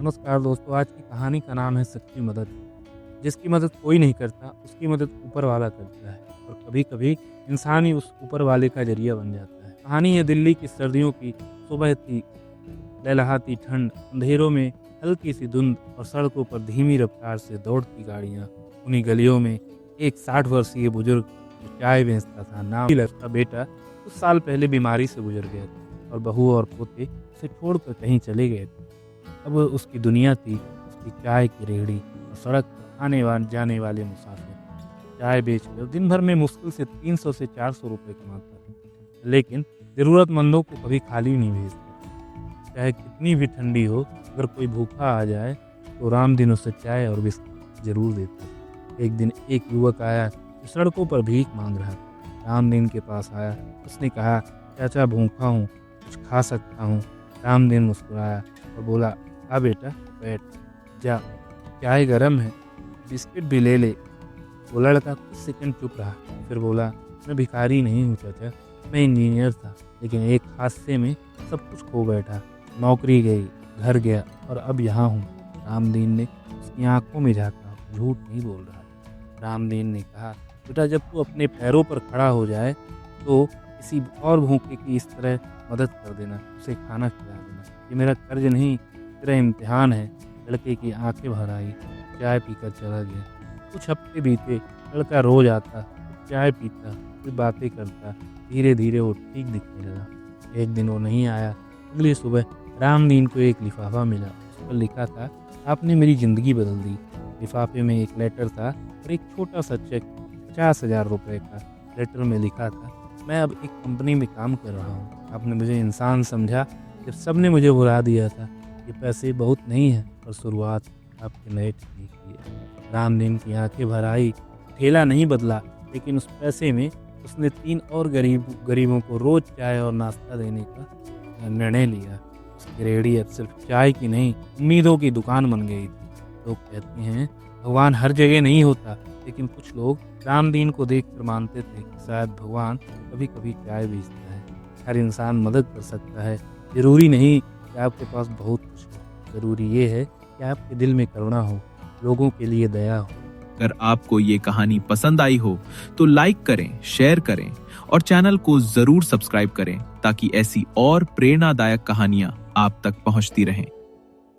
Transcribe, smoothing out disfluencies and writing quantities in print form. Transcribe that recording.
नमस्कार दोस्तों, आज की कहानी का नाम है सच्ची मदद। जिसकी मदद कोई नहीं करता, उसकी मदद ऊपर वाला करता है और कभी-कभी इंसान ही उस ऊपर वाले का ज़रिया बन जाता है। कहानी है दिल्ली की सर्दियों की। सुबह थी, लहलहाती ठंड, अंधेरों में हल्की सी धुंध और सड़कों पर धीमी रफ्तार से दौड़ती गाड़ियाँ। उन्हीं गलियों में एक 60 वर्षीय बुजुर्ग जो चाय बेचता था, नाम का बेटा कुछ साल पहले बीमारी से गुजर गया था और बहू और पोते उसे छोड़कर कहीं चले गए थे। अब उसकी दुनिया थी उसकी चाय की रेहड़ी और सड़क पर जाने वाले मुसाफिर। चाय बेचकर दिन भर में मुश्किल से 300 से 400 रुपए कमाता था, लेकिन ज़रूरतमंदों को कभी खाली नहीं भेजता। चाहे कितनी भी ठंडी हो, अगर कोई भूखा आ जाए तो रामदीन उसे चाय और बिस्कुट जरूर देता। एक दिन एक युवक आया जो सड़कों पर भीख मांग रहा था। रामदीन के पास आया, उसने कहा, चाचा भूखा हूँ, कुछ खा सकता हूँ? रामदीन मुस्कुराया और बोला, हाँ बेटा बैठ, जा, चाय गरम है, बिस्किट भी ले ले। वो लड़का कुछ सेकंड चुप रहा, फिर बोला, मैं भिखारी नहीं हूँ चाचा, मैं इंजीनियर था, लेकिन एक हादसे में सब कुछ खो बैठा। नौकरी गई, घर गया और अब यहाँ हूँ। रामदीन ने उसकी आंखों में झांका, झूठ नहीं बोल रहा। रामदीन ने कहा, बेटा जब तू अपने पैरों पर खड़ा हो जाए तो किसी और भूखे की इस तरह मदद कर देना, उसे खाना खिला देना। ये मेरा कर्ज नहीं, तेरा इम्तिहान है। लड़के की आंखें भर आई, चाय पीकर चला गया। कुछ हफ्ते बीते, लड़का रोज आता, चाय पीता, फिर बातें करता। धीरे धीरे वो ठीक दिखने लगा। एक दिन वो नहीं आया। अगली सुबह रामदीन को एक लिफाफा मिला। उस पर लिखा था, आपने मेरी ज़िंदगी बदल दी। लिफाफे में एक लेटर था और एक छोटा सा चेक 50,000 रुपये का। लेटर में लिखा था, मैं अब एक कंपनी में काम कर रहा हूँ। आपने मुझे इंसान समझा जब सबने मुझे भुला दिया था। ये पैसे बहुत नहीं है और शुरुआत आपके नए ठेले की है। रामदीन की आंखें भर आई। ठेला नहीं बदला, लेकिन उस पैसे में उसने 3 और गरीबों को रोज चाय और नाश्ता देने का निर्णय लिया। उसकी रेहड़ी अब सिर्फ चाय की नहीं, उम्मीदों की दुकान बन गई थी। लोग कहते हैं भगवान हर जगह नहीं होता, लेकिन कुछ लोग रामदीन को देखकर मानते थे कि शायद भगवान कभी कभी चाय बेचता है। हर इंसान मदद कर सकता है। जरूरी नहीं कि आपके पास बहुत कुछ हो, ज़रूरी ये है कि आपके दिल में करुणा हो, लोगों के लिए दया हो। अगर आपको ये कहानी पसंद आई हो तो लाइक करें, शेयर करें और चैनल को जरूर सब्सक्राइब करें ताकि ऐसी और प्रेरणादायक कहानियां आप तक पहुंचती रहें।